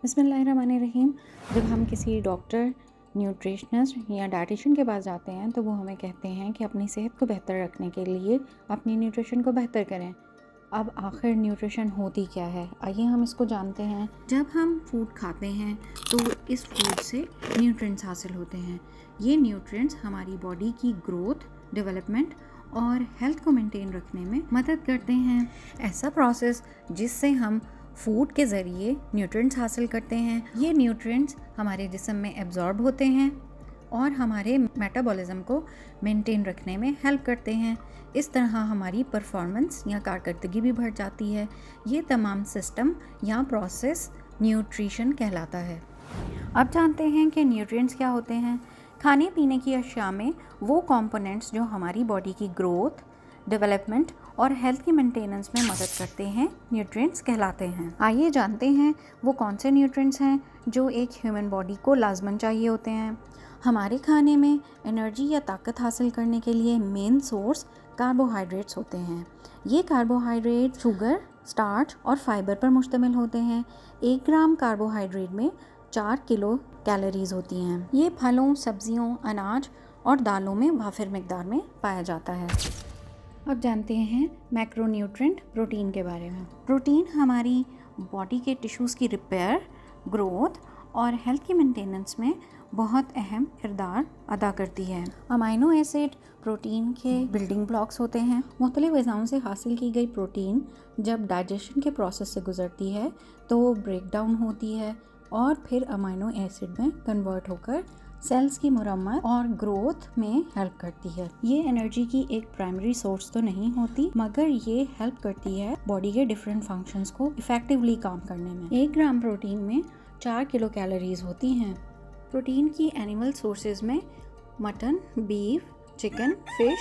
बिस्मिल्लाहिर्रहमानिर्रहीम। जब हम किसी डॉक्टर, न्यूट्रिशनिस्ट या डाइटिशियन के पास जाते हैं तो वो हमें कहते हैं कि अपनी सेहत को बेहतर रखने के लिए अपनी न्यूट्रिशन को बेहतर करें। अब आखिर न्यूट्रिशन होती क्या है, आइए हम इसको जानते हैं। जब हम फूड खाते हैं तो इस फूड से न्यूट्रिएंट्स हासिल होते हैं। ये न्यूट्रिएंट्स हमारी बॉडी की ग्रोथ, डेवलपमेंट और हेल्थ को मेंटेन रखने में मदद करते हैं। ऐसा प्रोसेस जिससे हम फूड के ज़रिए न्यूट्रिएंट्स हासिल करते हैं, ये न्यूट्रिएंट्स हमारे जिस्म में एब्जॉर्ब होते हैं और हमारे मेटाबॉलिज्म को मेंटेन रखने में हेल्प करते हैं। इस तरह हमारी परफॉर्मेंस या कारकर्दगी भी बढ़ जाती है। ये तमाम सिस्टम या प्रोसेस न्यूट्रिशन कहलाता है। अब जानते हैं कि न्यूट्रिएंट्स क्या होते हैं। खाने पीने की अशिया में वो कंपोनेंट्स जो हमारी बॉडी की ग्रोथ, डेवलपमेंट और हेल्थ की मेंटेनेंस में मदद करते हैं, न्यूट्रिएंट्स कहलाते हैं। आइए जानते हैं वो कौन से न्यूट्रिएंट्स हैं जो एक ह्यूमन बॉडी को लाजमन चाहिए होते हैं। हमारे खाने में एनर्जी या ताकत हासिल करने के लिए मेन सोर्स कार्बोहाइड्रेट्स होते हैं। ये कार्बोहाइड्रेट शुगर, स्टार्च और फाइबर पर मुश्तमिल होते हैं। 1 ग्राम कार्बोहाइड्रेट में 4 किलो कैलोरीज होती हैं। ये फलों, सब्जियों, अनाज और दालों में वाफिर मिकदार में पाया जाता है। अब जानते हैं मैक्रोन्यूट्रिएंट प्रोटीन के बारे में। प्रोटीन हमारी बॉडी के टिश्यूज़ की रिपेयर, ग्रोथ और हेल्थ की मेंटेनेंस में बहुत अहम किरदार अदा करती है। अमाइनो एसिड प्रोटीन के बिल्डिंग ब्लॉक्स होते हैं। मुख्तलिफ ग़िज़ाओं से हासिल की गई प्रोटीन जब डाइजेशन के प्रोसेस से गुजरती है तो वो ब्रेक डाउन होती है और फिर अमाइनो एसिड में कन्वर्ट होकर सेल्स की मुरम्मत और ग्रोथ में हेल्प करती है। ये एनर्जी की एक प्राइमरी सोर्स तो नहीं होती, मगर ये हेल्प करती है बॉडी के डिफरेंट फंक्शंस को इफेक्टिवली काम करने में। 1 ग्राम प्रोटीन में 4 किलो कैलोरीज होती हैं। प्रोटीन की एनिमल सोर्सेज में मटन, बीफ, चिकन, फिश,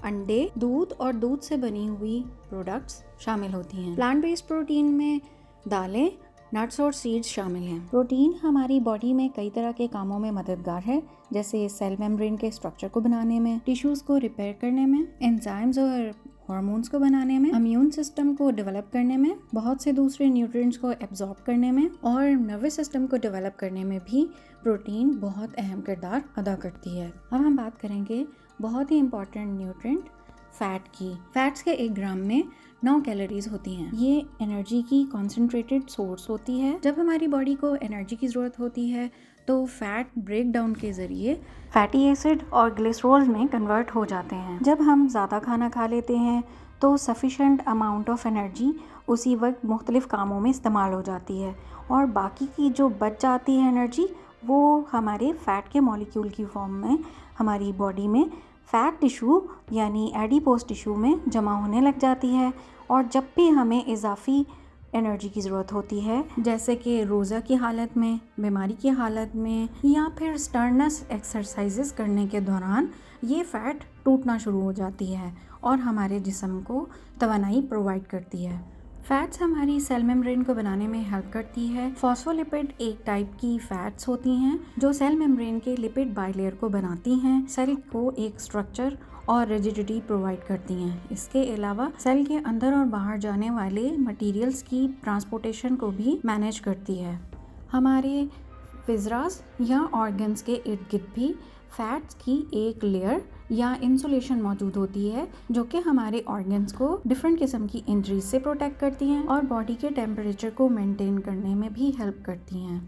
अंडे, दूध और दूध से बनी हुई प्रोडक्ट्स शामिल होती हैं। प्लांट बेस्ड प्रोटीन में दालें, नट्स और सीड्स शामिल हैं। प्रोटीन हमारी बॉडी में कई तरह के कामों में मददगार है, जैसे सेल मेम्ब्रेन के स्ट्रक्चर को बनाने में, टिश्यूज़ को रिपेयर करने में, एंजाइम्स और हार्मोन्स को बनाने में, इम्यून सिस्टम को डेवलप करने में, बहुत से दूसरे न्यूट्रिएंट्स को एब्जॉर्ब करने में और नर्वस सिस्टम को डेवलप करने में भी प्रोटीन बहुत अहम किरदार अदा करती है। अब हम बात करेंगे बहुत ही इम्पॉर्टेंट न्यूट्रिएंट फैट की। फैट्स के 1 ग्राम में 9 कैलोरीज होती हैं। ये एनर्जी की कॉन्सेंट्रेटेड सोर्स होती है। जब हमारी बॉडी को एनर्जी की ज़रूरत होती है तो फैट ब्रेक डाउन के ज़रिए फैटी एसिड और ग्लिसरॉल में कन्वर्ट हो जाते हैं। जब हम ज़्यादा खाना खा लेते हैं तो सफिशेंट अमाउंट ऑफ एनर्जी उसी वक्त मुख्तलिफ कामों में इस्तेमाल हो जाती है और बाकी की जो बच जाती है एनर्जी वो हमारे फ़ैट के मॉलिक्यूल की फॉर्म में हमारी बॉडी में फैट टिश्यू यानी एडिपोज टिश्यू में जमा होने लग जाती है। और जब भी हमें इजाफी एनर्जी की ज़रूरत होती है, जैसे कि रोज़ा की हालत में, बीमारी की हालत में या फिर स्टर्नस एक्सरसाइजेस करने के दौरान, ये फ़ैट टूटना शुरू हो जाती है और हमारे जिस्म को तवानाई प्रोवाइड करती है। फैट्स हमारी सेल मेम्ब्रेन को बनाने में हेल्प करती है। फॉस्फोलिपिड एक टाइप की फैट्स होती हैं जो सेल मेम्ब्रेन के लिपिड बाइलेयर को बनाती हैं, सेल को एक स्ट्रक्चर और रिजिडिटी प्रोवाइड करती हैं। इसके अलावा सेल के अंदर और बाहर जाने वाले मटेरियल्स की ट्रांसपोर्टेशन को भी मैनेज करती है। हमारे फिजरास या ऑर्गन्स के इर्द गिर्द भी फैट्स की एक लेयर या इंसुलेशन मौजूद होती है जो कि हमारे ऑर्गन्स को डिफरेंट किस्म की इंजरीज से प्रोटेक्ट करती हैं और बॉडी के टेम्परेचर को मेंटेन करने में भी हेल्प करती हैं।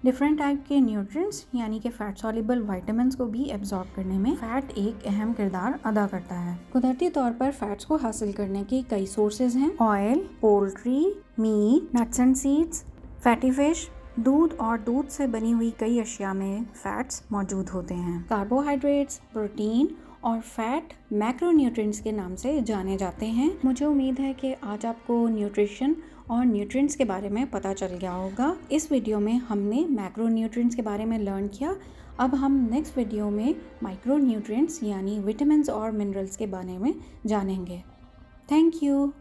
डिफरेंट टाइप के न्यूट्रिएंट्स यानी कि फैट सॉल्युबल विटामिन्स को भी एब्जॉर्ब करने में फैट एक अहम किरदार अदा करता है। कुदरती तौर पर फैट्स को हासिल करने की कई सोर्सेज हैं। Oil, poultry, meat, nuts and seeds, fatty fish, दूध और दूध से बनी हुई कई अशिया में फैट्स मौजूद होते हैं। कार्बोहाइड्रेट्स, प्रोटीन और फैट मैक्रोन्यूट्रिएंट्स के नाम से जाने जाते हैं। मुझे उम्मीद है कि आज आपको न्यूट्रिशन और न्यूट्रिएंट्स के बारे में पता चल गया होगा। इस वीडियो में हमने मैक्रोन्यूट्रिएंट्स के बारे में लर्न किया। अब हम नेक्स्ट वीडियो में माइक्रोन्यूट्रिएंट्स यानी विटामिन्स और मिनरल्स के बारे में जानेंगे। Thank you.